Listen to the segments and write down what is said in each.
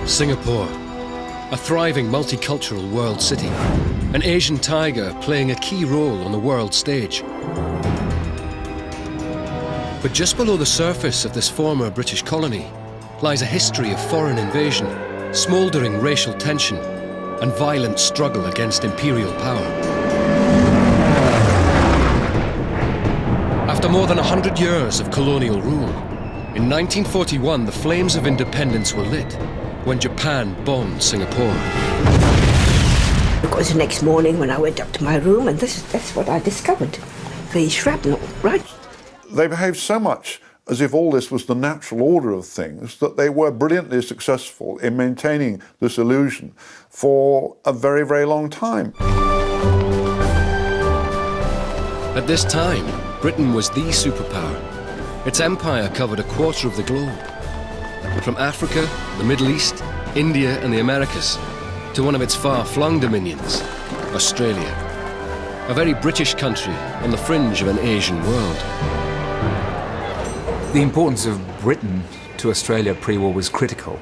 Singapore, a thriving multicultural world city, an Asian tiger playing a key role on the world stage. But just below the surface of this former British colony lies a history of foreign invasion, smouldering racial tension, and violent struggle against imperial power. After more than 100 years of colonial rule, in 1941 the flames of independence were lit when Japan bombed Singapore. It was the next morning when I went up to my room, and that's what I discovered. The shrapnel, right? They behaved so much as if all this was the natural order of things that they were brilliantly successful in maintaining this illusion for a very, very long time. At this time, Britain was the superpower. Its empire covered a quarter of the globe. From Africa, the Middle East, India and the Americas, to one of its far-flung dominions, Australia. A very British country on the fringe of an Asian world. The importance of Britain to Australia pre-war was critical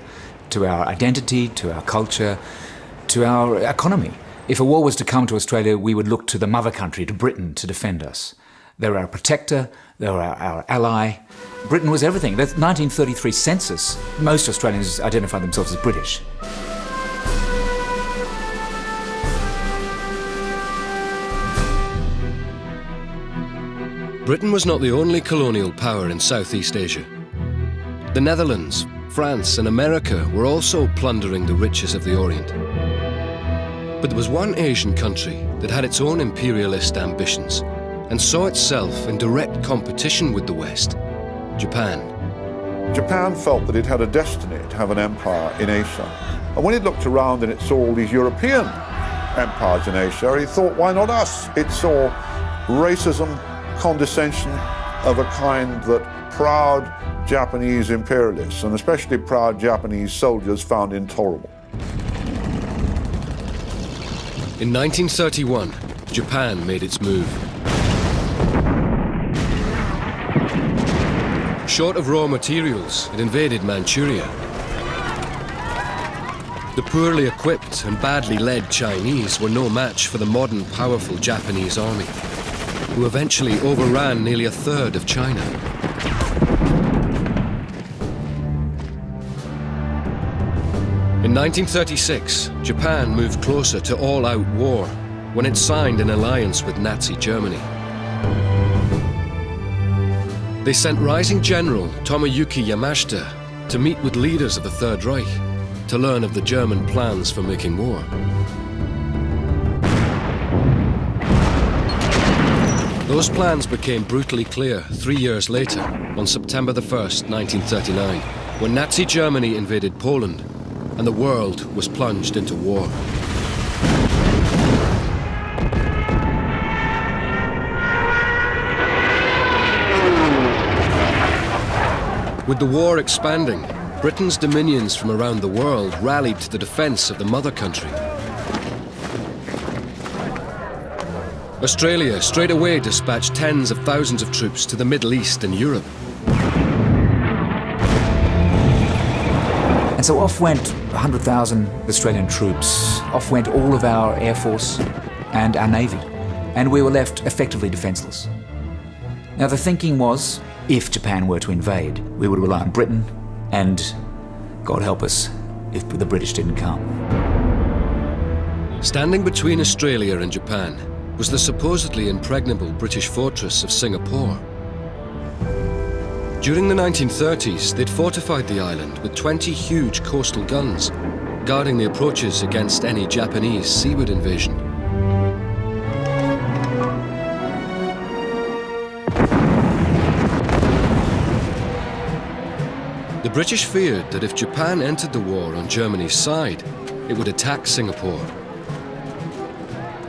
to our identity, to our culture, to our economy. If a war was to come to Australia, we would look to the mother country, to Britain, to defend us. They were our protector, they were our ally. Britain was everything. The 1933 census, most Australians identified themselves as British. Britain was not the only colonial power in Southeast Asia. The Netherlands, France and America were also plundering the riches of the Orient. But there was one Asian country that had its own imperialist ambitions and saw itself in direct competition with the West, Japan. Japan felt that it had a destiny to have an empire in Asia. And when it looked around and it saw all these European empires in Asia, it thought, why not us? It saw racism, condescension of a kind that proud Japanese imperialists, and especially proud Japanese soldiers, found intolerable. In 1931, Japan made its move. Short of raw materials, it invaded Manchuria. The poorly equipped and badly led Chinese were no match for the modern, powerful Japanese army, who eventually overran nearly a third of China. In 1936, Japan moved closer to all-out war when it signed an alliance with Nazi Germany. They sent rising general Tomoyuki Yamashita to meet with leaders of the Third Reich to learn of the German plans for making war. Those plans became brutally clear 3 years later, on September the 1st, 1939, when Nazi Germany invaded Poland and the world was plunged into war. With the war expanding, Britain's dominions from around the world rallied to the defense of the mother country. Australia straight away dispatched tens of thousands of troops to the Middle East and Europe. And so off went 100,000 Australian troops, off went all of our Air Force and our Navy, and we were left effectively defenceless. Now the thinking was, if Japan were to invade, we would rely on Britain, and God help us if the British didn't come. Standing between Australia and Japan was the supposedly impregnable British fortress of Singapore. During the 1930s, they'd fortified the island with 20 huge coastal guns, guarding the approaches against any Japanese seaward invasion. The British feared that if Japan entered the war on Germany's side, it would attack Singapore.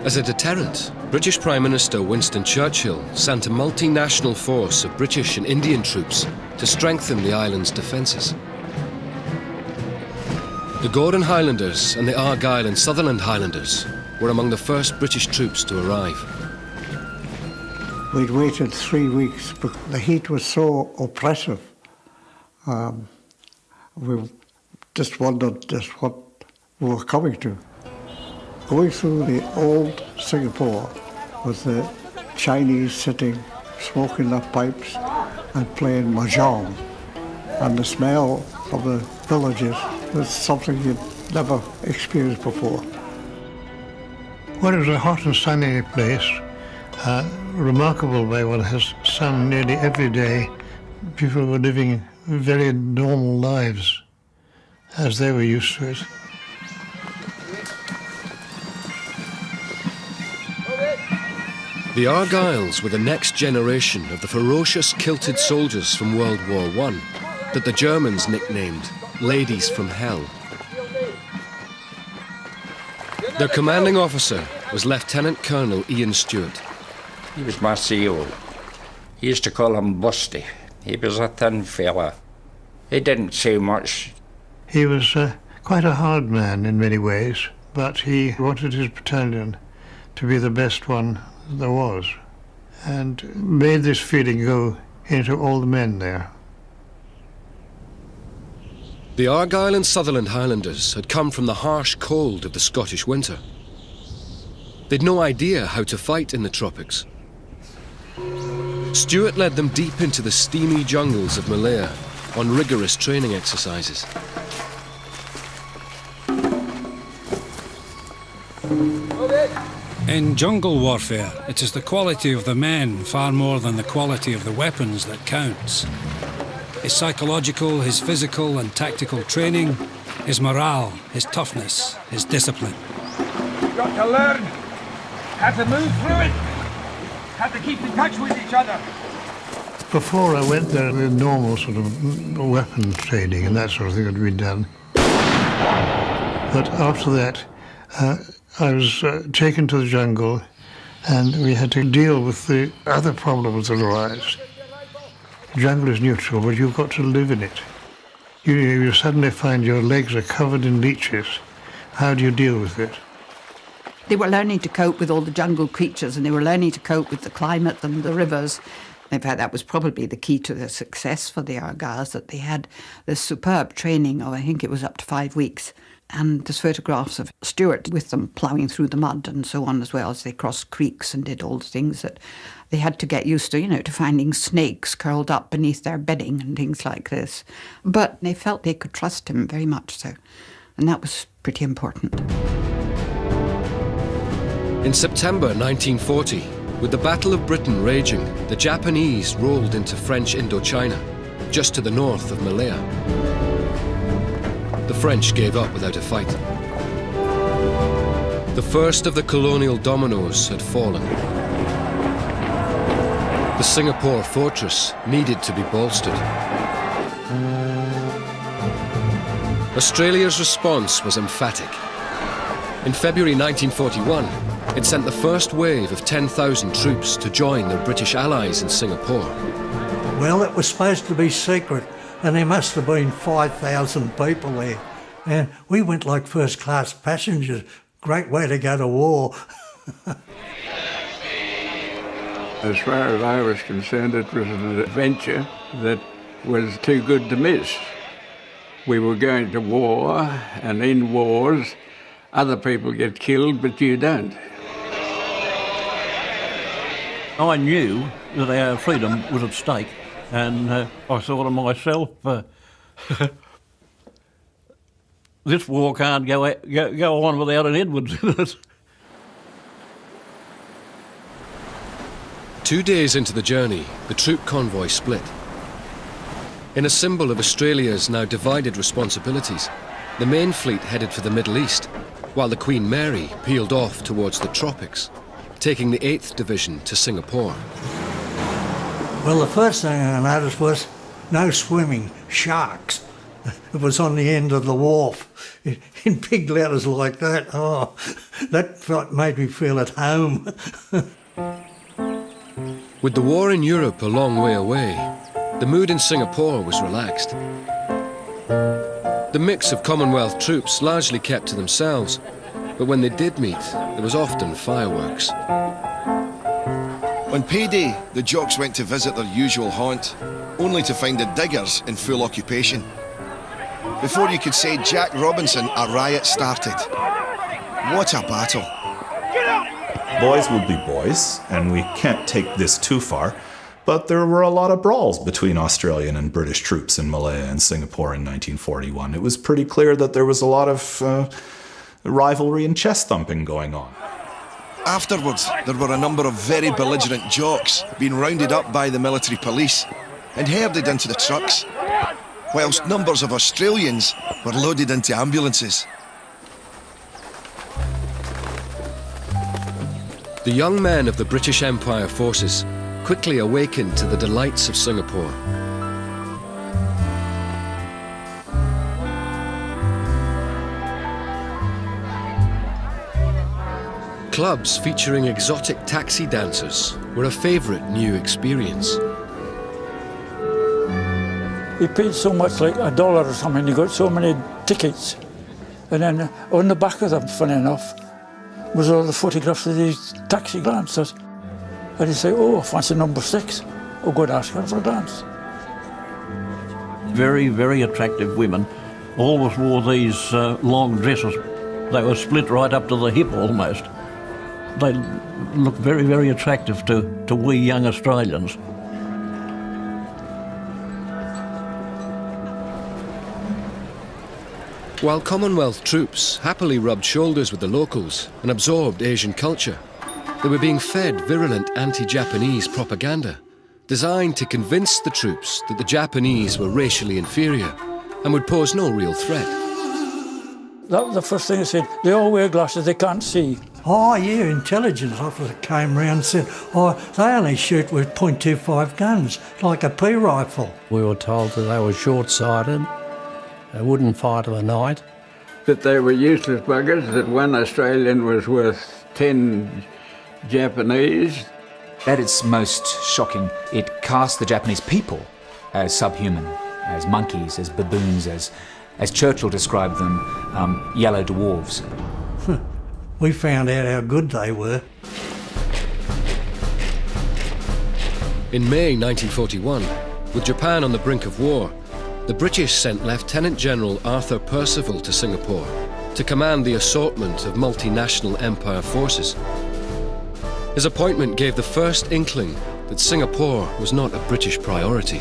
As a deterrent, British Prime Minister Winston Churchill sent a multinational force of British and Indian troops to strengthen the island's defences. The Gordon Highlanders and the Argyll and Sutherland Highlanders were among the first British troops to arrive. We'd waited 3 weeks, but the heat was so oppressive. We just wondered just what we were coming to. Going through the old Singapore with the Chinese sitting, smoking their pipes and playing mahjong, and the smell of the villages was something you'd never experienced before. Well, it was a hot and sunny place. Remarkable way, one has sun nearly every day. People were living very normal lives as they were used to it. The Argylls were the next generation of the ferocious kilted soldiers from World War I that the Germans nicknamed Ladies from Hell. Their commanding officer was Lieutenant Colonel Ian Stewart. He was my CO. He used to call him Busty. He was a thin fella. He didn't say much. He was quite a hard man in many ways, but he wanted his battalion to be the best one there was, and made this feeling go into all the men there. The Argyll and Sutherland Highlanders had come from the harsh cold of the Scottish winter. They'd no idea how to fight in the tropics. Stewart led them deep into the steamy jungles of Malaya on rigorous training exercises. In jungle warfare, it is the quality of the men far more than the quality of the weapons that counts. His psychological, his physical and tactical training, his morale, his toughness, his discipline. You've got to learn how to move through it, how to keep in touch with each other. Before I went there, the normal sort of weapon training and that sort of thing had been done. But after that, I was taken to the jungle and we had to deal with the other problems that arise. The jungle is neutral, but you've got to live in it. You suddenly find your legs are covered in leeches. How do you deal with it? They were learning to cope with all the jungle creatures, and they were learning to cope with the climate and the rivers. In fact, that was probably the key to their success for the Argylls, that they had this superb training of, I think it was up to 5 weeks. And there's photographs of Stewart with them ploughing through the mud and so on, as well as they crossed creeks and did all the things that they had to get used to, you know, to finding snakes curled up beneath their bedding and things like this. But they felt they could trust him very much so. And that was pretty important. In September 1940, with the Battle of Britain raging, the Japanese rolled into French Indochina, just to the north of Malaya. The French gave up without a fight. The first of the colonial dominoes had fallen. The Singapore fortress needed to be bolstered. Australia's response was emphatic. In February 1941, it sent the first wave of 10,000 troops to join their British allies in Singapore. Well, it was supposed to be secret, and there must have been 5,000 people there. And we went like first-class passengers. Great way to go to war. As far as I was concerned, it was an adventure that was too good to miss. We were going to war, and in wars, other people get killed, but you don't. I knew that our freedom was at stake, and I thought to myself, this war can't go on without an Edwards in it. 2 days into the journey, the troop convoy split. In a symbol of Australia's now divided responsibilities, the main fleet headed for the Middle East, while the Queen Mary peeled off towards the tropics, taking the 8th Division to Singapore. Well, the first thing I noticed was no swimming, sharks. It was on the end of the wharf, in big letters like that. Oh, that made me feel at home. With the war in Europe a long way away, the mood in Singapore was relaxed. The mix of Commonwealth troops largely kept to themselves, but when they did meet, there was often fireworks. On payday, the jocks went to visit their usual haunt, only to find the diggers in full occupation. Before you could say Jack Robinson, a riot started. What a battle. Boys would be boys, and we can't take this too far, but there were a lot of brawls between Australian and British troops in Malaya and Singapore in 1941. It was pretty clear that there was a lot of rivalry and chest thumping going on. Afterwards, there were a number of very belligerent jocks being rounded up by the military police and herded into the trucks, whilst numbers of Australians were loaded into ambulances. The young men of the British Empire forces quickly awakened to the delights of Singapore. Clubs featuring exotic taxi dancers were a favourite new experience. He paid so much, like $1 or something, he got so many tickets. And then on the back of them, funny enough, was all the photographs of these taxi dancers. And he'd say, oh, I fancy number 6. I'll go and ask her for a dance. Very, very attractive women always wore these long dresses. They were split right up to the hip almost. They looked very, very attractive to we young Australians. While Commonwealth troops happily rubbed shoulders with the locals and absorbed Asian culture, they were being fed virulent anti-Japanese propaganda designed to convince the troops that the Japanese were racially inferior and would pose no real threat. That was the first thing they said. They all wear glasses, they can't see. Oh, yeah, intelligence officer came round and said, oh, they only shoot with .25 guns, like a pea rifle. We were told that they were short-sighted, they wouldn't fight in the night. That they were useless buggers, that one Australian was worth 10 Japanese. At its most shocking, it cast the Japanese people as subhuman, as monkeys, as baboons, as Churchill described them, yellow dwarves. We found out how good they were. In May 1941, with Japan on the brink of war, the British sent Lieutenant General Arthur Percival to Singapore to command the assortment of multinational empire forces. His appointment gave the first inkling that Singapore was not a British priority.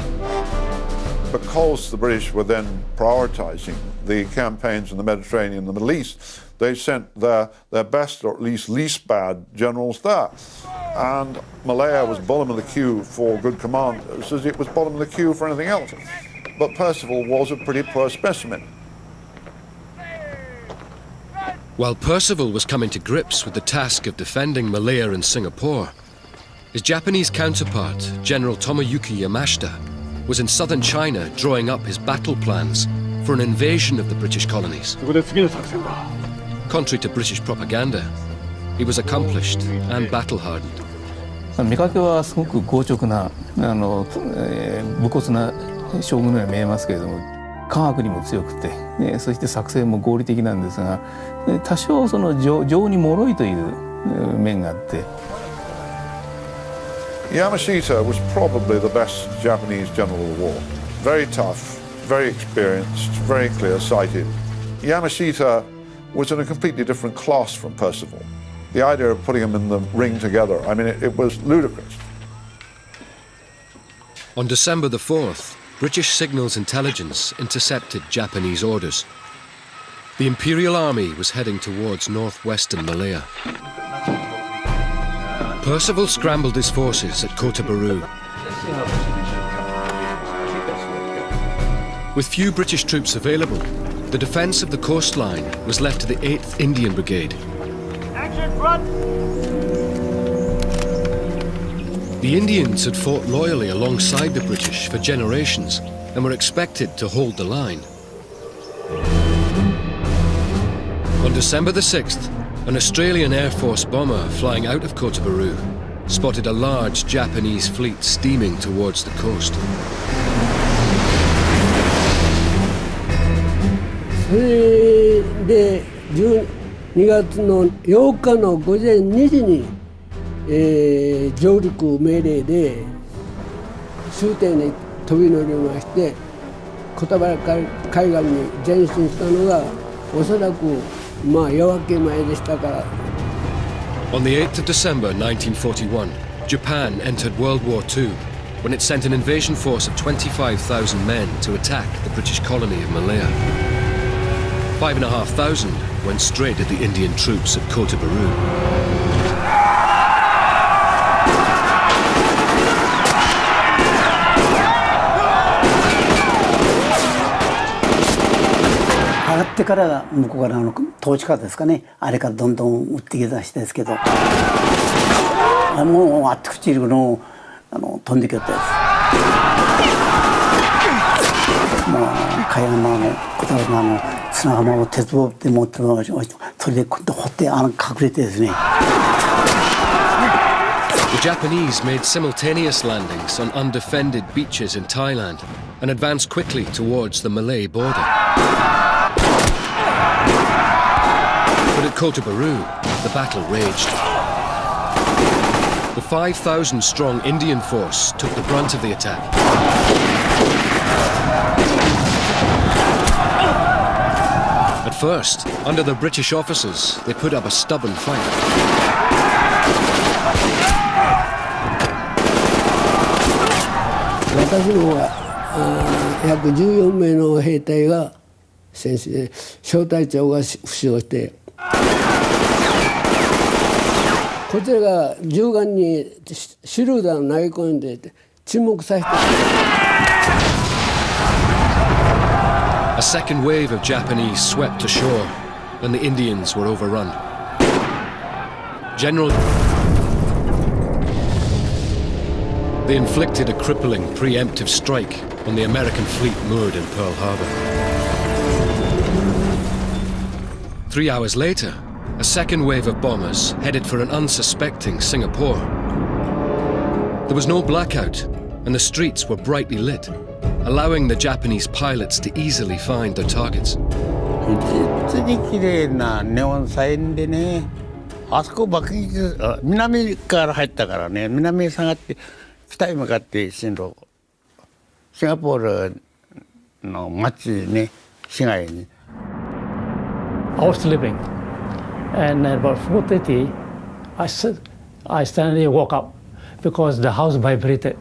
Because the British were then prioritising the campaigns in the Mediterranean and the Middle East, they sent their best, or at least bad, generals there. And Malaya was bottom of the queue for good commanders, as it was bottom of the queue for anything else. But Percival was a pretty poor specimen. While Percival was coming to grips with the task of defending Malaya and Singapore, his Japanese counterpart, General Tomoyuki Yamashita, was in southern China drawing up his battle plans for an invasion of the British colonies. Contrary to British propaganda, he was accomplished and battle-hardened. 見かけはすごく硬直な武骨な将軍のように見えますけれども、科学にも強くて、そして作戦も合理的なんですが、多少その情に脆いという面があって。Yamashita was probably the best Japanese general of the war. Very tough, very experienced, very clear-sighted. Yamashita was in a completely different class from Percival. The idea of putting them in the ring together, I mean, it was ludicrous. On December the 4th, British signals intelligence intercepted Japanese orders. The Imperial Army was heading towards northwestern Malaya. Percival scrambled his forces at Kota Baru. With few British troops available, the defence of the coastline was left to the 8th Indian Brigade. Action front! The Indians had fought loyally alongside the British for generations and were expected to hold the line. On December the 6th, an Australian Air Force bomber flying out of Kota Baru spotted a large Japanese fleet steaming towards the coast. それで2月の8日の午前2時に、上陸命令で終点に飛び乗りまして、コタバラ海岸に前進したのがおそらく夜明け前でしたから。 On the 8th of December 1941, Japan entered World War II when it sent an invasion force of 25,000 men to attack the British colony of Malaya. 5,500 went straight at the Indian troops at Kota Bharu. The Japanese made simultaneous landings on undefended beaches in Thailand and advanced quickly towards the Malay border. But at Kota Bharu, the battle raged. The 5,000-strong Indian force took the brunt of the attack. At first, under the British officers, they put up a stubborn fight. I 14名の兵隊が小隊長が負傷して、こちらが銃弾に手榴弾を投げ込んで沈黙させて。A second wave of Japanese swept ashore, and the Indians were overrun. They inflicted a crippling preemptive strike on the American fleet moored in Pearl Harbor. 3 hours later, a second wave of bombers headed for an unsuspecting Singapore. There was no blackout, and the streets were brightly lit, allowing the Japanese pilots to easily find their targets. 実に綺麗なネオンサインでね、あそこ爆撃、南から入ったからね、南へ下がって北へ向かって進路、シンガポールの街ね、市街に。I was sleeping, and at about 4:30, I suddenly woke up because the house vibrated.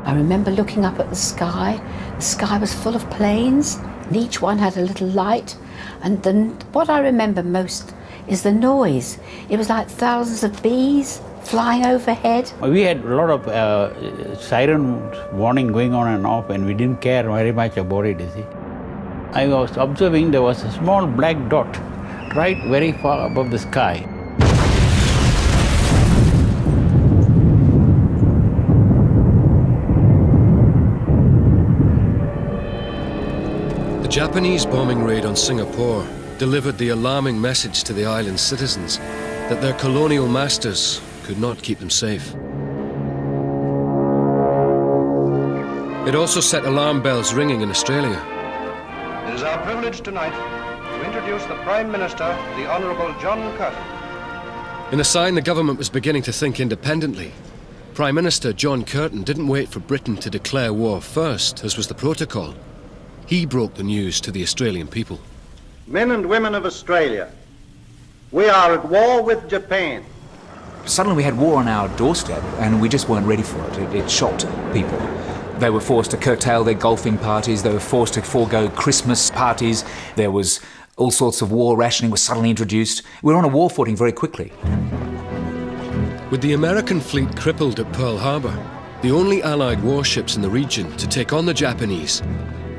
I remember looking up at the sky. The sky was full of planes, and each one had a little light. And then what I remember most is the noise. It was like thousands of bees flying overhead. We had a lot of siren warning going on and off, and we didn't care very much about it, you see. I was observing there was a small black dot right very far above the sky. The Japanese bombing raid on Singapore delivered the alarming message to the island's citizens that their colonial masters could not keep them safe. It also set alarm bells ringing in Australia. It is our privilege tonight to introduce the Prime Minister, the Honourable John Curtin. In a sign the government was beginning to think independently, Prime Minister John Curtin didn't wait for Britain to declare war first, as was the protocol. He broke the news to the Australian people. Men and women of Australia, we are at war with Japan. Suddenly we had war on our doorstep and we just weren't ready for it. It shocked people. They were forced to curtail their golfing parties, they were forced to forego Christmas parties, there was all sorts of war rationing was suddenly introduced. We were on a war footing very quickly. With the American fleet crippled at Pearl Harbor, the only Allied warships in the region to take on the Japanese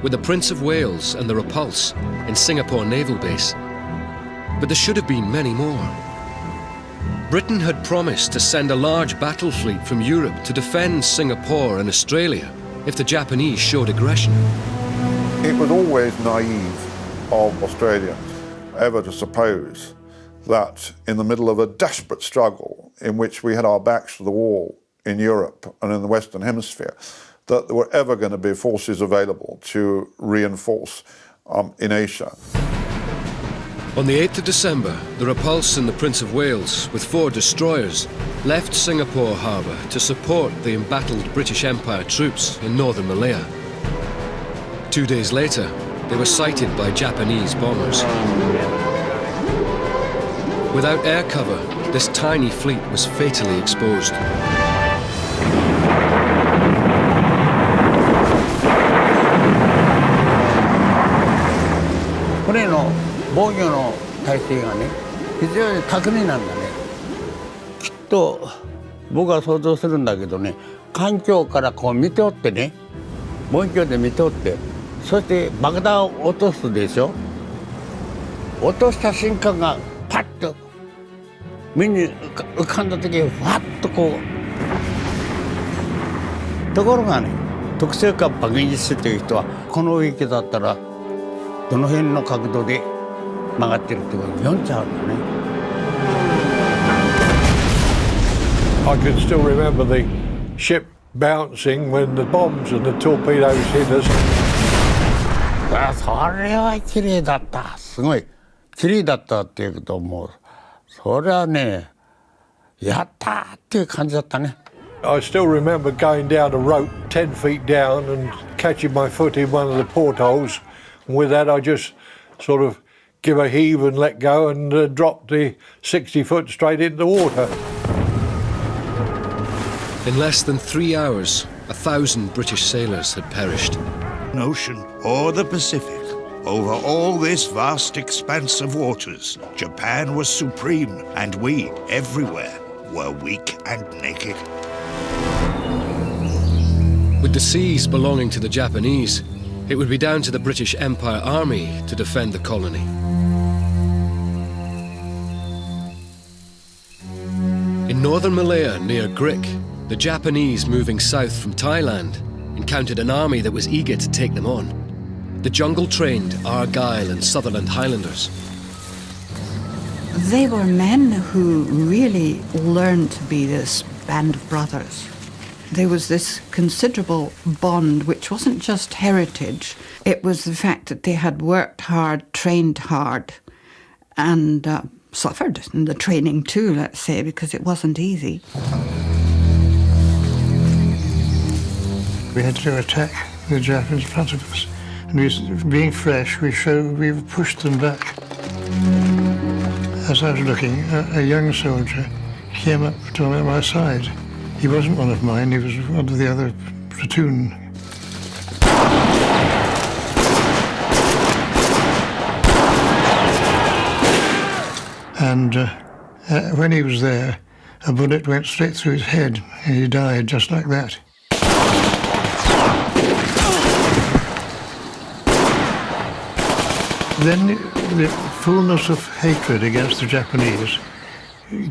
were the Prince of Wales and the Repulse in Singapore Naval Base. But there should have been many more. Britain had promised to send a large battle fleet from Europe to defend Singapore and Australia if the Japanese showed aggression. It was always naive of Australians ever to suppose that in the middle of a desperate struggle in which we had our backs to the wall in Europe and in the Western Hemisphere, that there were ever going to be forces available to reinforce in Asia. On the 8th of December, the Repulse and the Prince of Wales, with 4 destroyers, left Singapore harbour to support the embattled British Empire troops in northern Malaya. 2 days later, they were sighted by Japanese bombers. Without air cover, this tiny fleet was fatally exposed. I can still remember the ship bouncing when the bombs and the torpedoes hit us. それは綺麗だった。すごい綺麗だったっていうこともうそれはねやったーっていう感じだったね。I still remember going down a rope 10 feet down and catching my foot in one of the portholes. And with that, I just sort of give a heave and let go and drop the 60 foot straight into the water. In less than 3 hours, 1,000 British sailors had perished. Ocean or the Pacific, over all this vast expanse of waters, Japan was supreme, and we, everywhere, were weak and naked. With the seas belonging to the Japanese, it would be down to the British Empire Army to defend the colony. In northern Malaya, near Grik, the Japanese moving south from Thailand encountered an army that was eager to take them on. The jungle-trained Argyll and Sutherland Highlanders. They were men who really learned to be this band of brothers. There was this considerable bond, which wasn't just heritage, it was the fact that they had worked hard, trained hard, and suffered in the training too, let's say, because it wasn't easy. We had to attack the Japanese in front of us. And being fresh, we pushed them back. As I was looking, a young soldier came up to my side. He wasn't one of mine, he was one of the other platoon. And when he was there, a bullet went straight through his head, and he died just like that. Then the fullness of hatred against the Japanese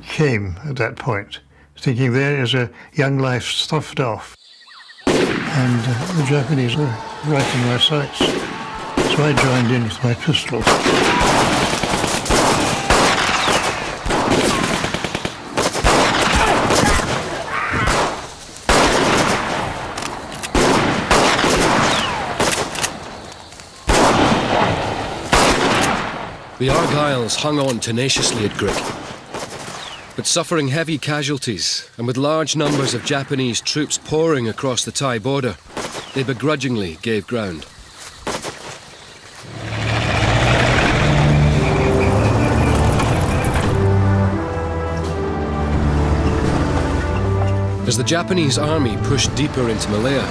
came at that point, thinking there is a young life stuffed off. And the Japanese were right in my sights. So I joined in with my pistol. The Argylls hung on tenaciously at Grik, but suffering heavy casualties and with large numbers of Japanese troops pouring across the Thai border, they begrudgingly gave ground. As the Japanese army pushed deeper into Malaya,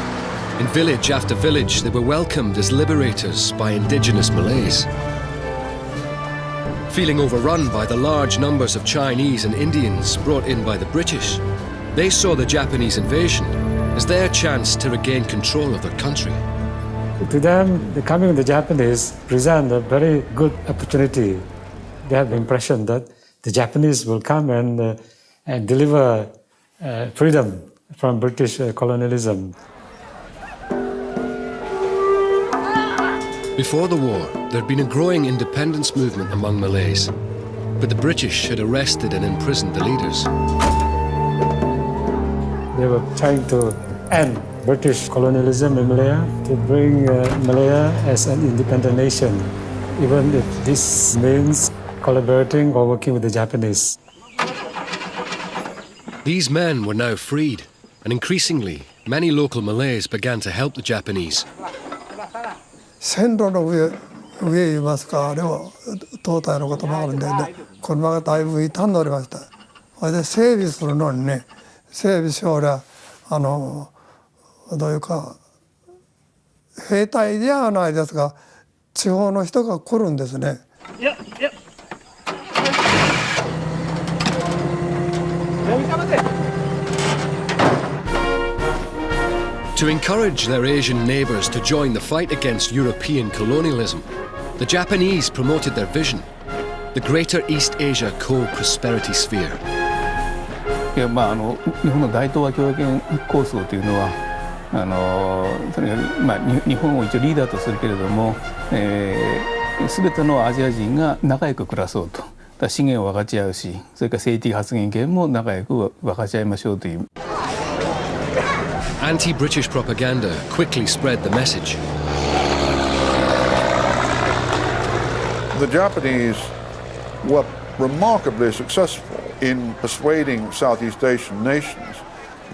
in village after village they were welcomed as liberators by indigenous Malays. Feeling overrun by the large numbers of Chinese and Indians brought in by the British, they saw the Japanese invasion as their chance to regain control of their country. To them, the coming of the Japanese present a very good opportunity. They have the impression that the Japanese will come and deliver freedom from British colonialism. Before the war, there had been a growing independence movement among Malays, but the British had arrested and imprisoned the leaders. They were trying to end British colonialism in Malaya, to bring Malaya as an independent nation, even if this means collaborating or working with the Japanese. These men were now freed, and increasingly, many local Malays began to help the Japanese. 線路の上言いますか、あれは胴体のこともあるんでね、車がだいぶ傷んでおりました。それで整備するのにね、整備しようりゃどういうか兵隊ではないですが地方の人が来るんですね。To encourage their Asian neighbours to join the fight against European colonialism, the Japanese promoted their vision, the Greater East Asia Co-Prosperity Sphere. 日本の大東亜共栄圏構想というのはとにかく、日本を一応リーダーとするけれども、全てのアジア人が仲良く暮らそうと。資源を分かち合うし、それから性的発言権も仲良く分かち合いましょうという。Anti-British propaganda quickly spread the message. The Japanese were remarkably successful in persuading Southeast Asian nations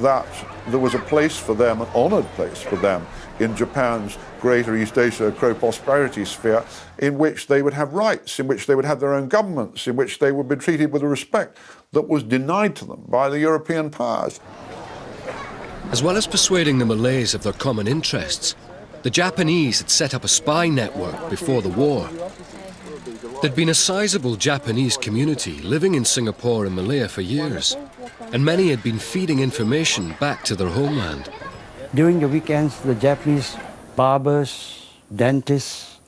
that there was a place for them, an honoured place for them, in Japan's Greater East Asia Co-Prosperity Sphere, in which they would have rights, in which they would have their own governments, in which they would be treated with a respect that was denied to them by the European powers. As well as persuading the Malays of their common interests, the Japanese had set up a spy network before the war. There'd been a sizable Japanese community living in Singapore and Malaya for years, and many had been feeding information back to their homeland. During the weekends, the Japanese barbers, dentists,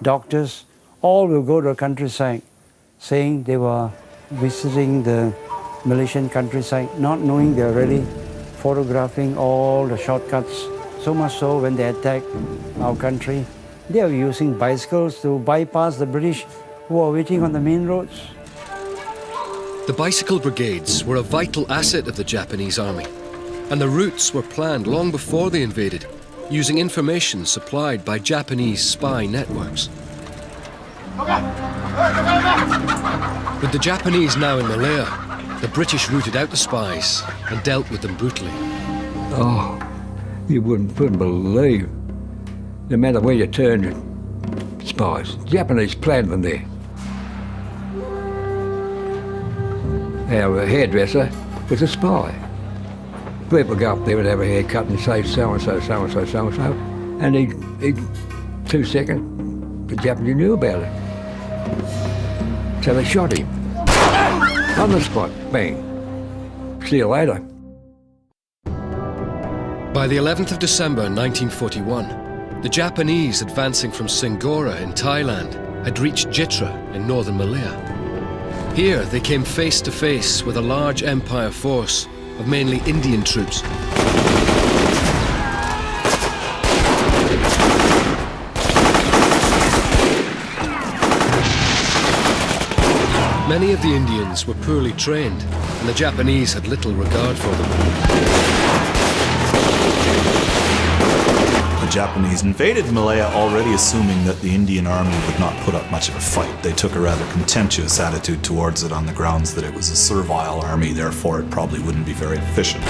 doctors, all will go to the countryside, saying they were visiting the Malaysian countryside, not knowing they're really photographing all the shortcuts. So much so, when they attacked our country, they were using bicycles to bypass the British who are waiting on the main roads. The bicycle brigades were a vital asset of the Japanese army, and the routes were planned long before they invaded, using information supplied by Japanese spy networks. With the Japanese now in Malaya, the British rooted out the spies and dealt with them brutally. Oh, you wouldn't believe no matter where you turned, spies. Japanese planned them there. Our hairdresser was a spy. People go up there and have a haircut and say so-and-so, so-and-so, so-and-so, and he 2 seconds, the Japanese knew about it. So they shot him. On the spot, bang. See you later. By the 11th of December 1941, the Japanese advancing from Singora in Thailand had reached Jitra in northern Malaya. Here they came face to face with a large empire force of mainly Indian troops. Many of the Indians were poorly trained, and the Japanese had little regard for them. The Japanese invaded Malaya already assuming that the Indian army would not put up much of a fight. They took a rather contemptuous attitude towards it on the grounds that it was a servile army, therefore it probably wouldn't be very efficient.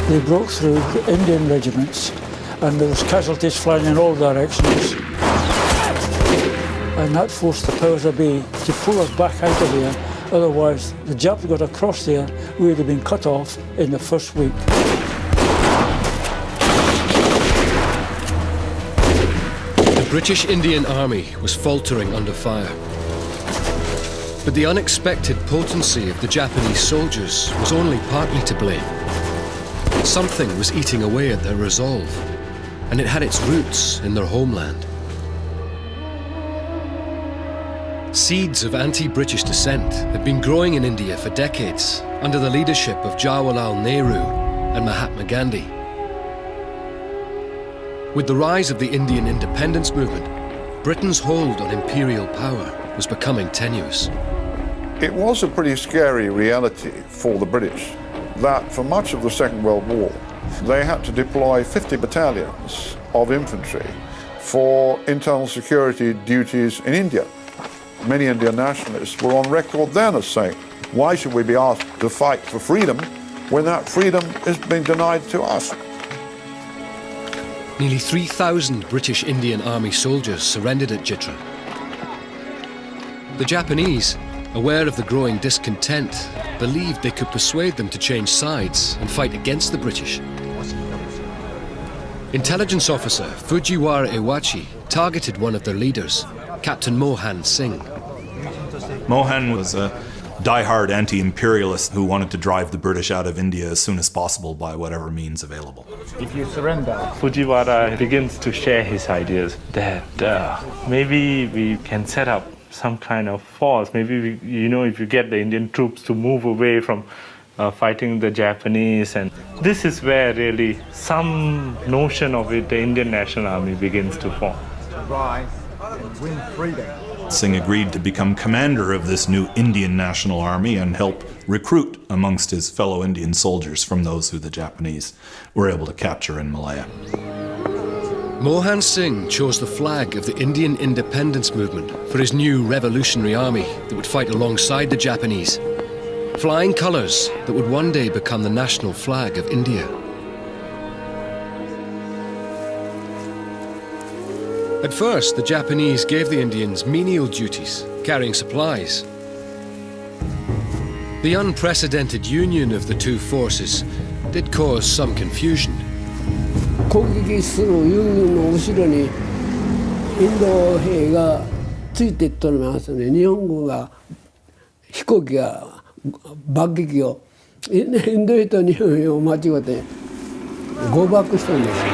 They broke through the Indian regiments, and there was casualties flying in all directions. And that forced the powers that be to pull us back out of there. Otherwise, the Japs got across there, we would have been cut off in the first week. The British Indian Army was faltering under fire. But the unexpected potency of the Japanese soldiers was only partly to blame. Something was eating away at their resolve, and it had its roots in their homeland. Seeds of anti-British dissent had been growing in India for decades under the leadership of Jawaharlal Nehru and Mahatma Gandhi. With the rise of the Indian independence movement, Britain's hold on imperial power was becoming tenuous. It was a pretty scary reality for the British that for much of the Second World War they had to deploy 50 battalions of infantry for internal security duties in India. Many Indian nationalists were on record then as saying, why should we be asked to fight for freedom when that freedom is being denied to us? Nearly 3,000 British Indian Army soldiers surrendered at Chitral. The Japanese, aware of the growing discontent, believed they could persuade them to change sides and fight against the British. Intelligence officer Fujiwara Iwachi targeted one of their leaders, Captain Mohan Singh. Mohan was a die-hard anti-imperialist who wanted to drive the British out of India as soon as possible by whatever means available. If you surrender, Fujiwara begins to share his ideas that maybe we can set up some kind of force. Maybe if you get the Indian troops to move away from fighting the Japanese, and this is where really some notion of it, the Indian National Army, begins to form. Rise and win freedom. Singh agreed to become commander of this new Indian National Army and help recruit amongst his fellow Indian soldiers from those who the Japanese were able to capture in Malaya. Mohan Singh chose the flag of the Indian independence movement for his new revolutionary army that would fight alongside the Japanese, flying colours that would one day become the national flag of India. At first, the Japanese gave the Indians menial duties, carrying supplies. The unprecedented union of the two forces did cause some confusion. 攻撃するユニオンの後ろにインド兵がついていっておりますね。日本軍が飛行機が爆撃をインド兵と日本兵を間違って誤爆したんですよ。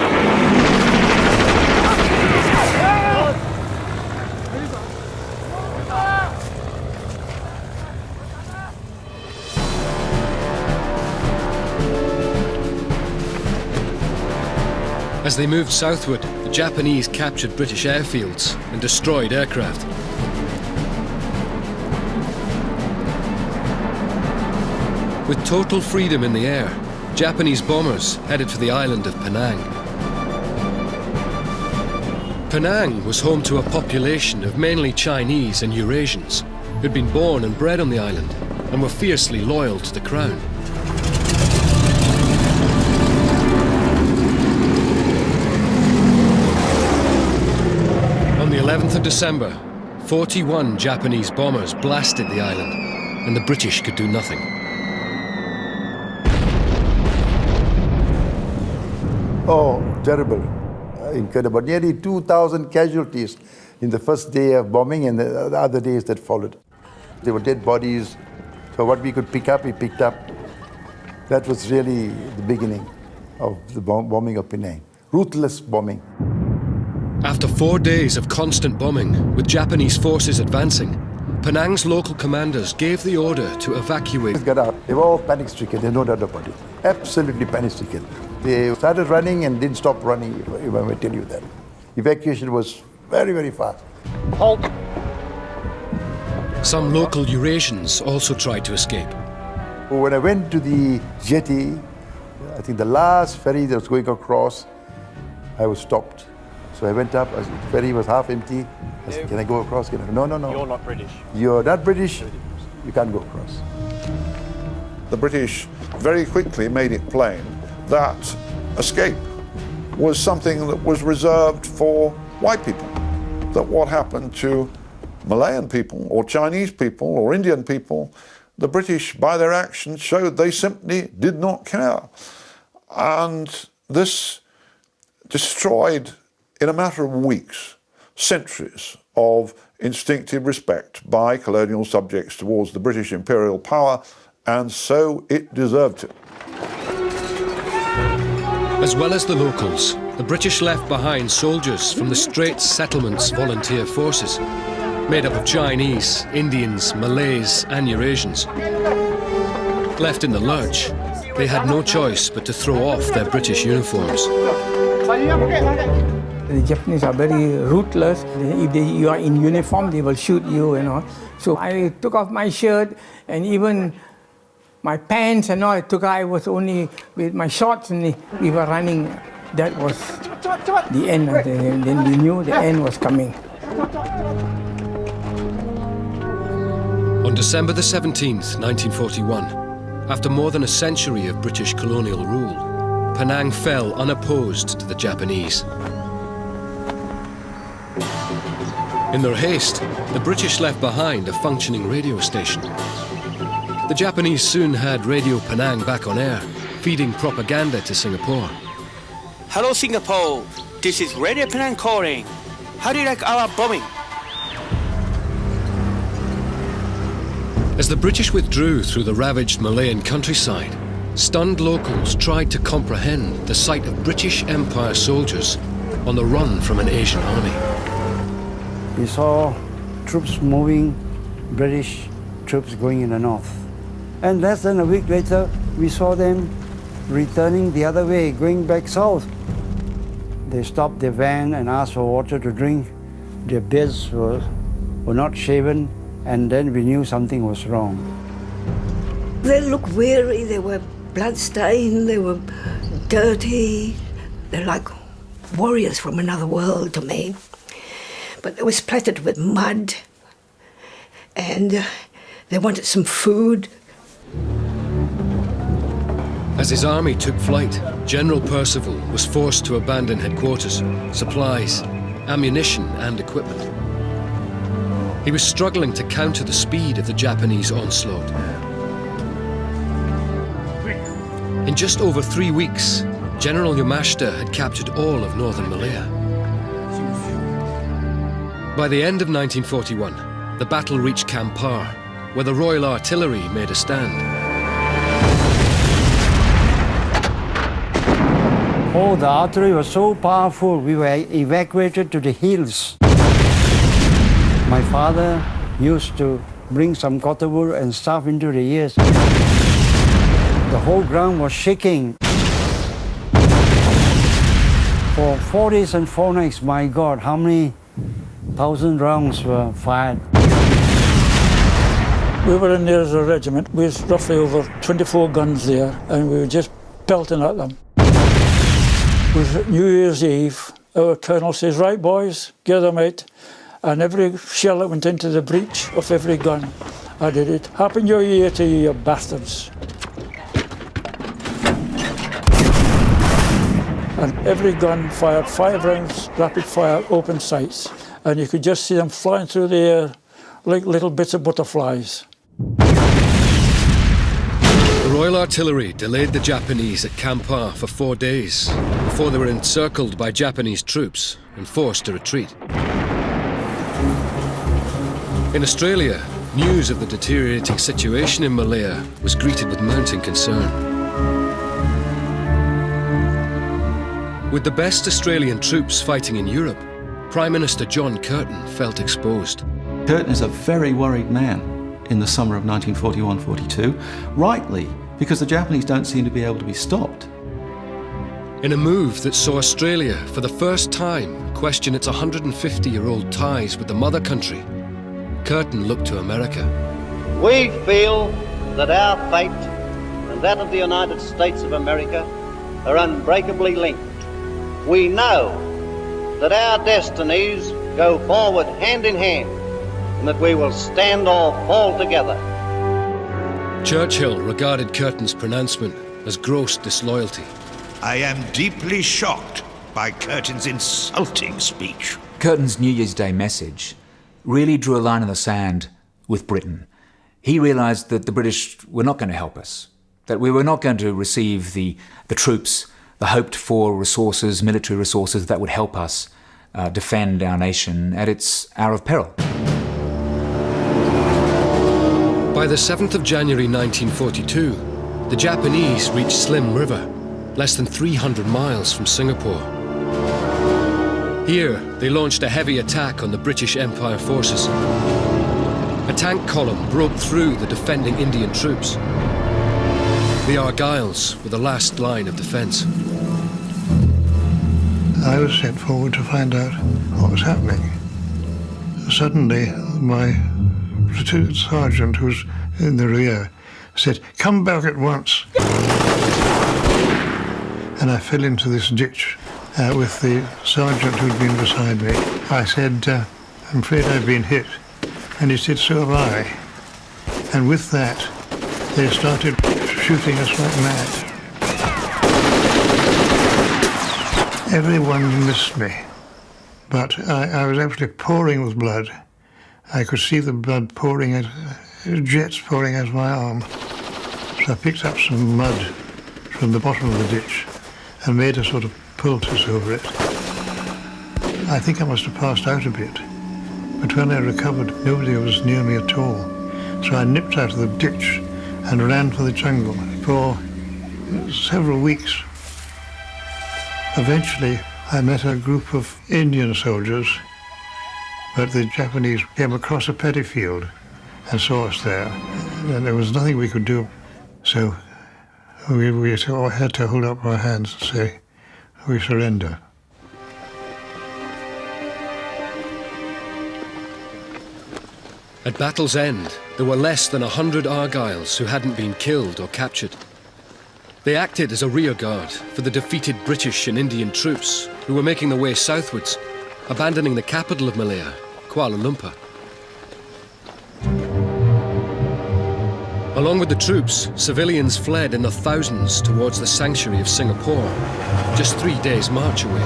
As they moved southward, the Japanese captured British airfields and destroyed aircraft. With total freedom in the air, Japanese bombers headed for the island of Penang. Penang was home to a population of mainly Chinese and Eurasians who'd been born and bred on the island and were fiercely loyal to the crown. On the 11th of December, 41 Japanese bombers blasted the island, and the British could do nothing. Oh, terrible. Incredible. Nearly 2,000 casualties in the first day of bombing and the other days that followed. There were dead bodies, so what we could pick up, we picked up. That was really the beginning of the bombing of Penang. Ruthless bombing. After 4 days of constant bombing, with Japanese forces advancing, Penang's local commanders gave the order to evacuate. Got out. They were all panic-stricken, there's no doubt about it. Absolutely panic-stricken. They started running and didn't stop running, if I may tell you that. Evacuation was very, very fast. Halt! Some local Eurasians also tried to escape. When I went to the jetty, I think the last ferry that was going across, I was stopped. So I went up, the ferry was half empty. I said, can I go across? No, no, no. You're not British. You're not British, you can't go across. The British very quickly made it plain that escape was something that was reserved for white people. That what happened to Malayan people or Chinese people or Indian people, the British, by their actions, showed they simply did not care. And this destroyed, in a matter of weeks, centuries of instinctive respect by colonial subjects towards the British imperial power, and so it deserved it. As well as the locals, the British left behind soldiers from the Straits Settlements Volunteer Forces, made up of Chinese, Indians, Malays and Eurasians. Left in the lurch, they had no choice but to throw off their British uniforms. The Japanese are very ruthless. If you are in uniform, they will shoot you and all. So I took off my shirt and even my pants and all. I was only with my shorts and we were running. That was the end. Then we knew the end was coming. On December the 17th, 1941, after more than a century of British colonial rule, Penang fell unopposed to the Japanese. In their haste, the British left behind a functioning radio station. The Japanese soon had Radio Penang back on air, feeding propaganda to Singapore. Hello Singapore, this is Radio Penang calling. How do you like our bombing? As the British withdrew through the ravaged Malayan countryside, stunned locals tried to comprehend the sight of British Empire soldiers on the run from an Asian army. We saw troops moving, British troops going in the north. And less than a week later, we saw them returning the other way, going back south. They stopped their van and asked for water to drink. Their beards were not shaven, and then we knew something was wrong. They looked weary, they were bloodstained, they were dirty. They're like warriors from another world to me. But they were splattered with mud, and they wanted some food. As his army took flight, General Percival was forced to abandon headquarters, supplies, ammunition and equipment. He was struggling to counter the speed of the Japanese onslaught. In just over 3 weeks, General Yamashita had captured all of northern Malaya. By the end of 1941, the battle reached Kampar, where the Royal Artillery made a stand. Oh, the artillery was so powerful, we were evacuated to the hills. My father used to bring some cotton wool and stuff into the ears. The whole ground was shaking. For 4 days and 4 nights, my God, how many 1,000 rounds were fired. We were in there as a regiment. We had roughly over 24 guns there, and we were just pelting at them. It was New Year's Eve. Our colonel says, "Right, boys, gather mate." And every shell that went into the breech of every gun, I did it. "Happy New Year to you, you bastards." And every gun fired 5 rounds, rapid fire, open sights. And you could just see them flying through the air like little bits of butterflies. The Royal Artillery delayed the Japanese at Kampar for 4 days before they were encircled by Japanese troops and forced to retreat. In Australia, news of the deteriorating situation in Malaya was greeted with mounting concern. With the best Australian troops fighting in Europe, Prime Minister John Curtin felt exposed. Curtin is a very worried man in the summer of 1941-42, rightly, because the Japanese don't seem to be able to be stopped. In a move that saw Australia, for the first time, question its 150-year-old ties with the mother country, Curtin looked to America. We feel that our fate and that of the United States of America are unbreakably linked. We know that our destinies go forward hand in hand, and that we will stand or fall together. Churchill regarded Curtin's pronouncement as gross disloyalty. I am deeply shocked by Curtin's insulting speech. Curtin's New Year's Day message really drew a line in the sand with Britain. He realised that the British were not going to help us, that we were not going to receive the troops, the hoped-for resources, military resources that would help us defend our nation at its hour of peril. By the 7th of January 1942, the Japanese reached Slim River, less than 300 miles from Singapore. Here, they launched a heavy attack on the British Empire forces. A tank column broke through the defending Indian troops. The Argylls were the last line of defence. I was sent forward to find out what was happening. Suddenly, my platoon sergeant, who was in the rear, said, "Come back at once." And I fell into this ditch with the sergeant who'd been beside me. I said, "I'm afraid I've been hit." And he said, "So have I." And with that, they started shooting us like mad. Everyone missed me, but I was actually pouring with blood. I could see the blood pouring out, jets pouring out of my arm. So I picked up some mud from the bottom of the ditch and made a sort of poultice over it. I think I must have passed out a bit, but when I recovered, nobody was near me at all. So I nipped out of the ditch and ran for the jungle for several weeks. Eventually, I met a group of Indian soldiers, but the Japanese came across a paddy field and saw us there, and there was nothing we could do. So we had to hold up our hands and say, we surrender. At battle's end, there were less than 100 Argylls who hadn't been killed or captured. They acted as a rear guard for the defeated British and Indian troops who were making their way southwards, abandoning the capital of Malaya, Kuala Lumpur. Along with the troops, civilians fled in the thousands towards the sanctuary of Singapore, just 3 days' march away.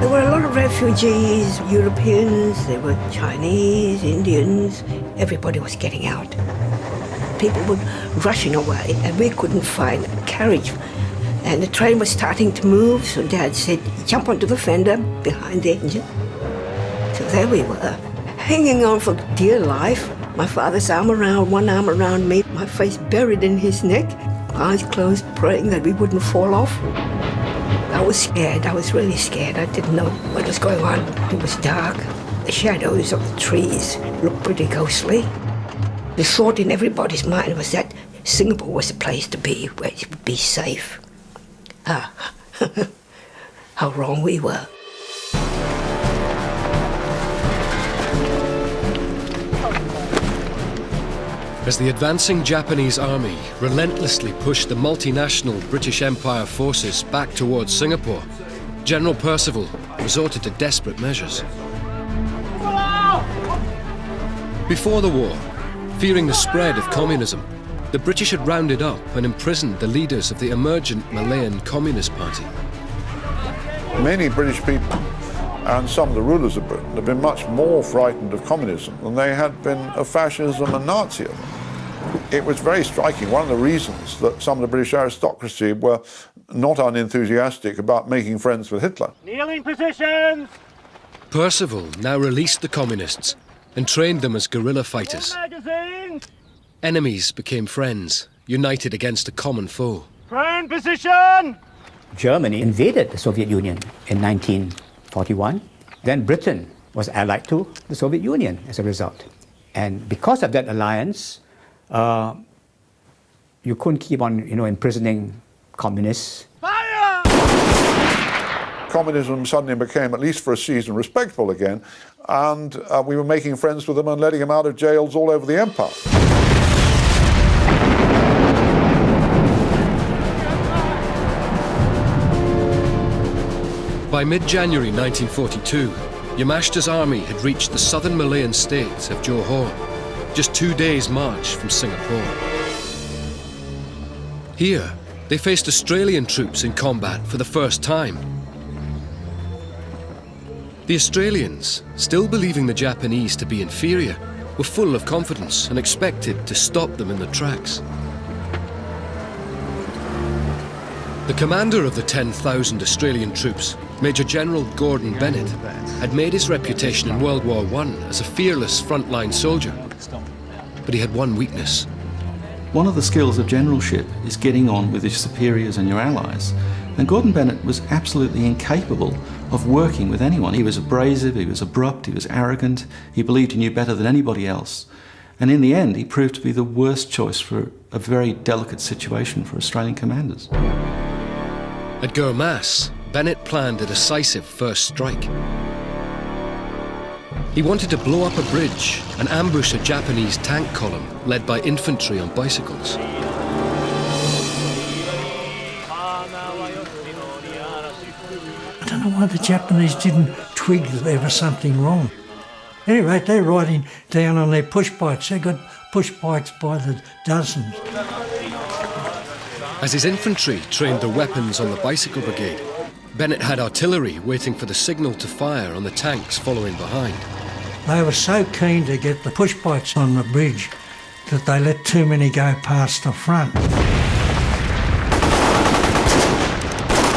There were a lot of refugees, Europeans, there were Chinese, Indians. Everybody was getting out. People were rushing away, and we couldn't find a carriage. And the train was starting to move, so Dad said, jump onto the fender behind the engine. So there we were, hanging on for dear life. My father's one arm around me, my face buried in his neck, eyes closed, praying that we wouldn't fall off. I was scared. I was really scared. I didn't know what was going on. It was dark. The shadows of the trees looked pretty ghostly. The thought in everybody's mind was that Singapore was the place to be, where you would be safe. How wrong we were. As the advancing Japanese army relentlessly pushed the multinational British Empire forces back towards Singapore, General Percival resorted to desperate measures. Before the war, fearing the spread of communism, the British had rounded up and imprisoned the leaders of the emergent Malayan Communist Party. Many British people and some of the rulers of Britain have been much more frightened of communism than they had been of fascism and Nazism. It was very striking. One of the reasons that some of the British aristocracy were not unenthusiastic about making friends with Hitler. Kneeling positions! Percival now released the communists and trained them as guerrilla fighters. Enemies became friends, united against a common foe. Prone position! Germany invaded the Soviet Union in 1941. Then Britain was allied to the Soviet Union as a result. And because of that alliance, you couldn't keep on, imprisoning communists. Fire! Communism suddenly became, at least for a season, respectable again, and we were making friends with them and letting them out of jails all over the empire. By mid-January 1942, Yamashita's army had reached the southern Malayan state of Johor, just 2 days' march from Singapore. Here, they faced Australian troops in combat for the first time. The Australians, still believing the Japanese to be inferior, were full of confidence and expected to stop them in their tracks. The commander of the 10,000 Australian troops, Major General Gordon Bennett, had made his reputation in World War I as a fearless frontline soldier. But he had one weakness. One of the skills of generalship is getting on with your superiors and your allies. And Gordon Bennett was absolutely incapable of working with anyone. He was abrasive, he was abrupt, he was arrogant, he believed he knew better than anybody else. And in the end, he proved to be the worst choice for a very delicate situation for Australian commanders. At Gurmas, Bennett planned a decisive first strike. He wanted to blow up a bridge and ambush a Japanese tank column led by infantry on bicycles. I don't know why the Japanese didn't twig that there was something wrong. Anyway, they're riding down on their push bikes. They got push bikes by the dozens. As his infantry trained their weapons on the bicycle brigade, Bennett had artillery waiting for the signal to fire on the tanks following behind. They were so keen to get the push bikes on the bridge that they let too many go past the front.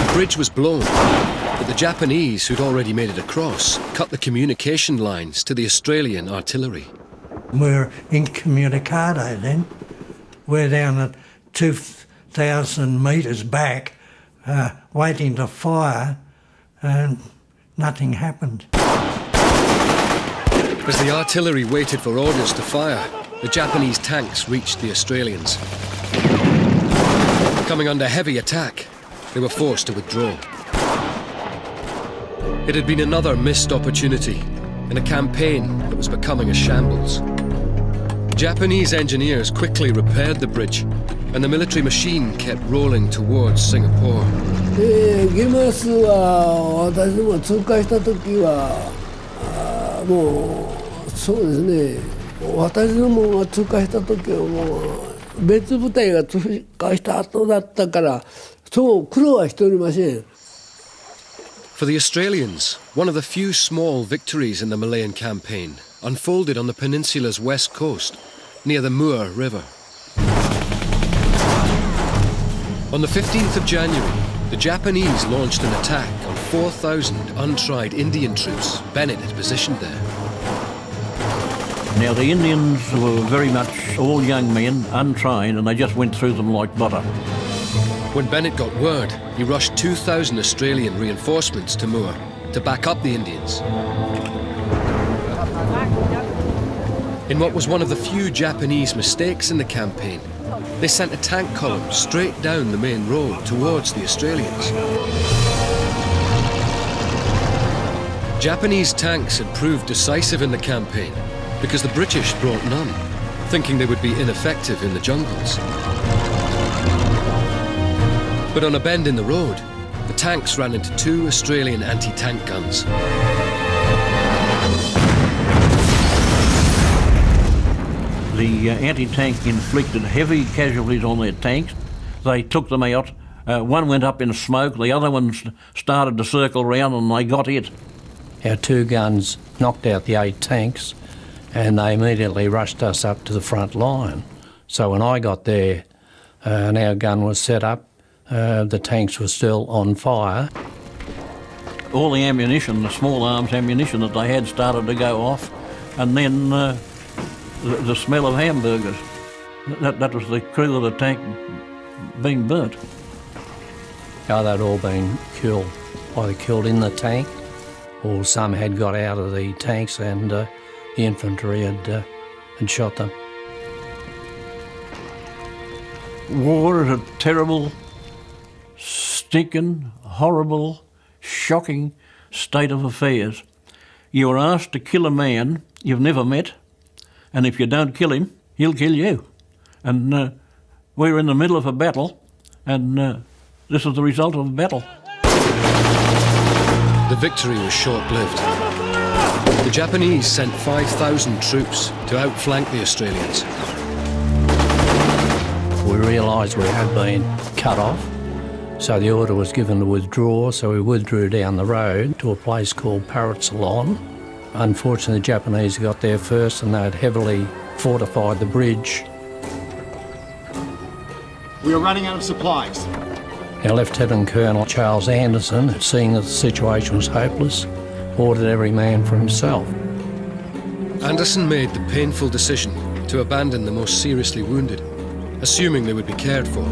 The bridge was blown, but the Japanese, who'd already made it across, cut the communication lines to the Australian artillery. We're incommunicado then. We're down at 2,000 metres back, waiting to fire, and nothing happened. As the artillery waited for orders to fire, the Japanese tanks reached the Australians. Coming under heavy attack, they were forced to withdraw. It had been another missed opportunity in a campaign that was becoming a shambles. Japanese engineers quickly repaired the bridge, and the military machine kept rolling towards Singapore. ゲマスは私ども通過した時はもうそうですね、私どもが通過した時はもう別部隊が通過した後だったからそう苦労はしておりません。 For the Australians, one of the few small victories in the Malayan campaign unfolded on the peninsula's west coast, near the Muar River. On the 15th of January, the Japanese launched an attack on 4,000 untried Indian troops Bennett had positioned there. Now the Indians were very much all young men, untrained, and they just went through them like butter. When Bennett got word, he rushed 2,000 Australian reinforcements to Muar to back up the Indians. In what was one of the few Japanese mistakes in the campaign, they sent a tank column straight down the main road towards the Australians. Japanese tanks had proved decisive in the campaign because the British brought none, thinking they would be ineffective in the jungles. But on a bend in the road, the tanks ran into 2 Australian anti-tank guns. The anti-tank inflicted heavy casualties on their tanks. They took them out. One went up in smoke, the other one started to circle round and they got it. Our 2 guns knocked out the 8 tanks and they immediately rushed us up to the front line. So when I got there and our gun was set up, the tanks were still on fire. All the ammunition, the small arms ammunition that they had started to go off, and then the smell of hamburgers. That was the crew of the tank being burnt. Oh, they'd all been killed, either killed in the tank or some had got out of the tanks and the infantry had shot them. War is a terrible, stinking, horrible, shocking state of affairs. You are asked to kill a man you've never met, and if you don't kill him, he'll kill you. And we're in the middle of a battle, and this is the result of the battle. The victory was short-lived. The Japanese sent 5,000 troops to outflank the Australians. We realised we had been cut off, so the order was given to withdraw, so we withdrew down the road to a place called Paratsalon. Unfortunately, the Japanese got there first and they had heavily fortified the bridge. We are running out of supplies. Our Lieutenant Colonel Charles Anderson, seeing that the situation was hopeless, ordered every man for himself. Anderson made the painful decision to abandon the most seriously wounded, assuming they would be cared for.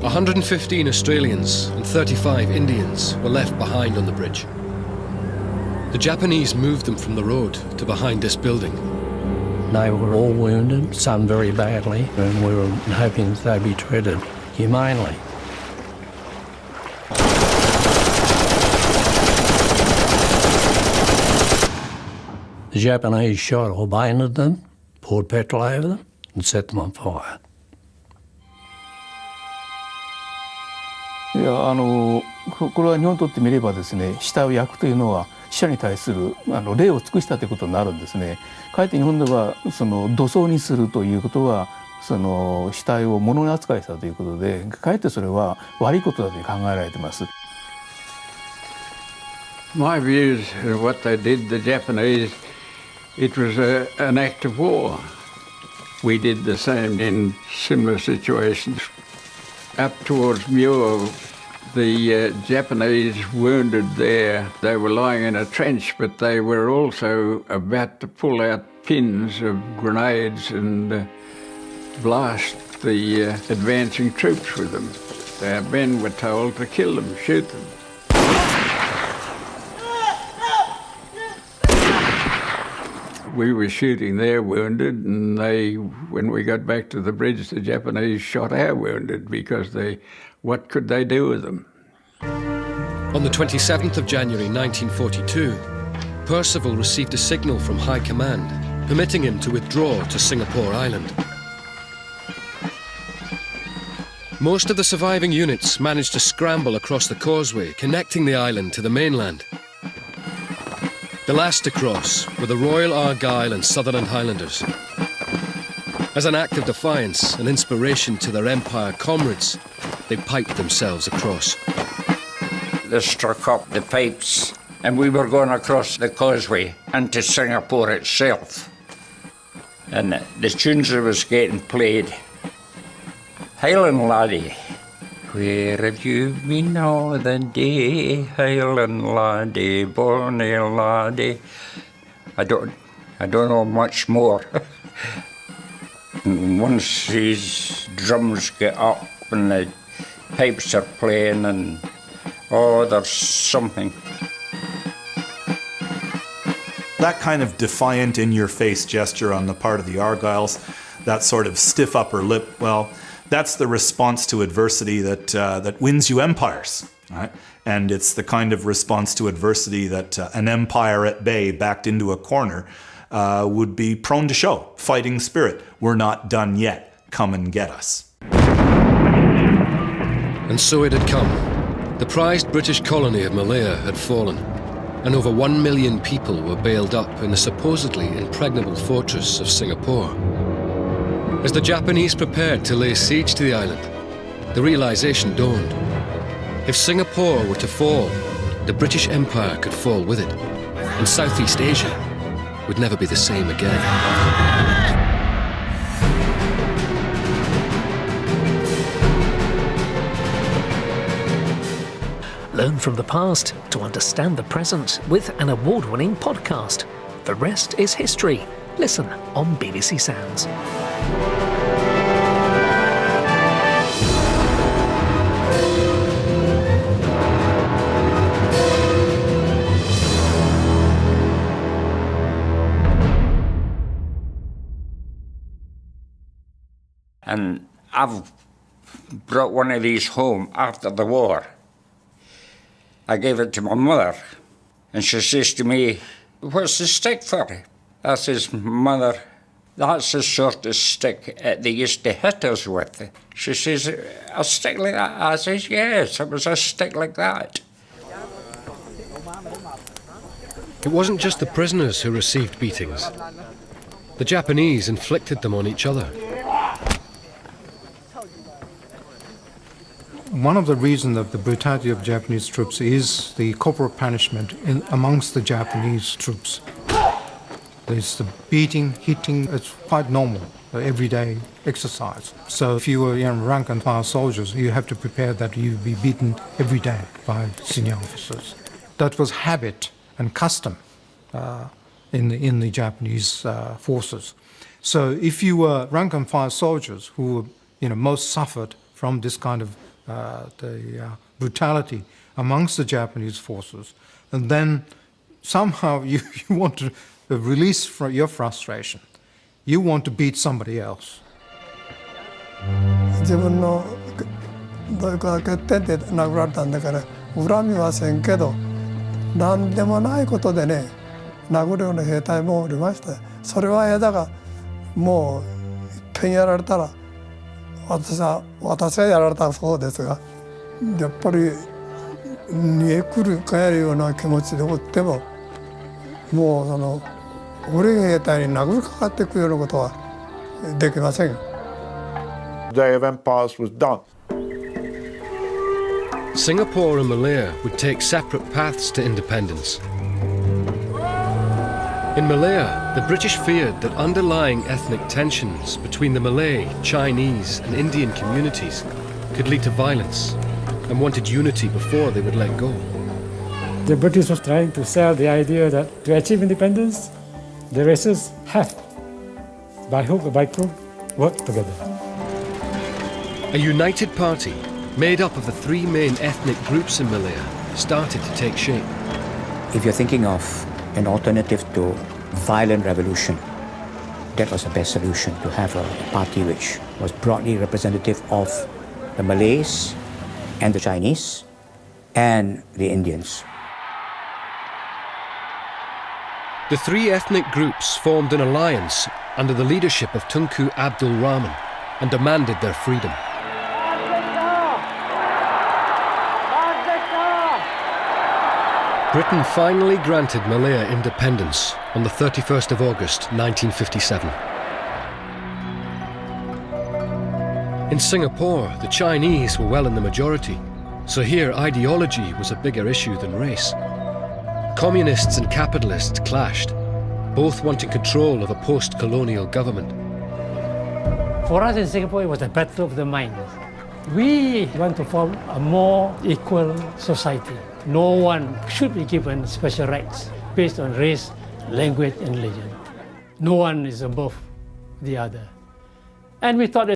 115 Australians and 35 Indians were left behind on the bridge. The Japanese moved them from the road to behind this building. They were all wounded, some very badly, and we were hoping that they'd be treated humanely. The Japanese shot or bayoneted them, poured petrol over them, and set them on fire. いやこれは日本にとってみればですね、死体を焼くというのは死者に対する礼を尽くしたということになるんですね。かえって日本では土葬にするということは死体を物扱いしたということで、かえってそれは悪いことだと考えられています。My views of what they did, the Japanese, it was an act of war. We did the same in similar situations. Up towards Muir, the Japanese wounded there. They were lying in a trench, but they were also about to pull out pins of grenades and blast the advancing troops with them. Our men were told to kill them, shoot them. We were shooting their wounded, and when we got back to the bridge, the Japanese shot our wounded because what could they do with them? On the 27th of January 1942, Percival received a signal from High Command, permitting him to withdraw to Singapore Island. Most of the surviving units managed to scramble across the causeway, connecting the island to the mainland. The last to cross were the Royal Argyll and Sutherland Highlanders. As an act of defiance and inspiration to their Empire comrades, they piped themselves across. They struck up the pipes and we were going across the causeway into Singapore itself. And the tunes that was getting played, Highland Laddie. Where have you been all the day, Highland Laddie, bonny laddie? I don't know much more. And once these drums get up and the pipes are playing and there's something. That kind of defiant, in-your-face gesture on the part of the Argylls, that sort of stiff upper lip, well, that's the response to adversity that wins you empires, right? And it's the kind of response to adversity that an empire at bay, backed into a corner, would be prone to show. Fighting spirit. We're not done yet. Come and get us. And so it had come. The prized British colony of Malaya had fallen, and over 1 million people were bailed up in the supposedly impregnable fortress of Singapore. As the Japanese prepared to lay siege to the island, the realization dawned. If Singapore were to fall, the British Empire could fall with it, and Southeast Asia would never be the same again. Learn from the past to understand the present with an award-winning podcast. The rest is history. Listen on BBC Sounds. And I've brought one of these home after the war. I gave it to my mother, and she says to me, "What's the stick for?" I says, "Mother, that's the sort of stick they used to hit us with." She says, "A stick like that?" I says, "Yes, it was a stick like that." It wasn't just the prisoners who received beatings. The Japanese inflicted them on each other. One of the reasons of the brutality of Japanese troops is the corporal punishment amongst the Japanese troops. There's the beating, hitting, it's quite normal, everyday exercise. So if you were rank and file soldiers, you have to prepare that you'd be beaten every day by senior officers. That was habit and custom in the Japanese forces. So if you were rank and file soldiers who most suffered from this kind of the brutality amongst the Japanese forces, and then somehow you want to release your frustration. You want to beat somebody else. 自分のどういうか欠点で殴られたんだから恨みはせんけど、何でもないことでね殴るような兵隊もおりました。それは嫌だが、もういっぺんやられたら私はやられたそうですが、やっぱり煮えくる返るような気持ちでおっても、もう俺兵隊に殴りかかっていくようなことはできませんよ。 The Day of Empires was done. Singapore and Malaya would take separate paths to independence. In Malaya, the British feared that underlying ethnic tensions between the Malay, Chinese and Indian communities could lead to violence and wanted unity before they would let go. The British was trying to sell the idea that to achieve independence, the races have, by hook or by crook, work together. A united party, made up of the three main ethnic groups in Malaya, started to take shape. If you're thinking of an alternative to violent revolution, that was the best solution, to have a party which was broadly representative of the Malays and the Chinese and the Indians. The three ethnic groups formed an alliance under the leadership of Tunku Abdul Rahman and demanded their freedom. Britain finally granted Malaya independence on the 31st of August 1957. In Singapore, the Chinese were well in the majority, so here ideology was a bigger issue than race. Communists and capitalists clashed, both wanting control of a post-colonial government. For us in Singapore, it was a battle of the minds. We want to form a more equal society. No one should be given special rights based on race, language, and religion. No one is above the other. And we thought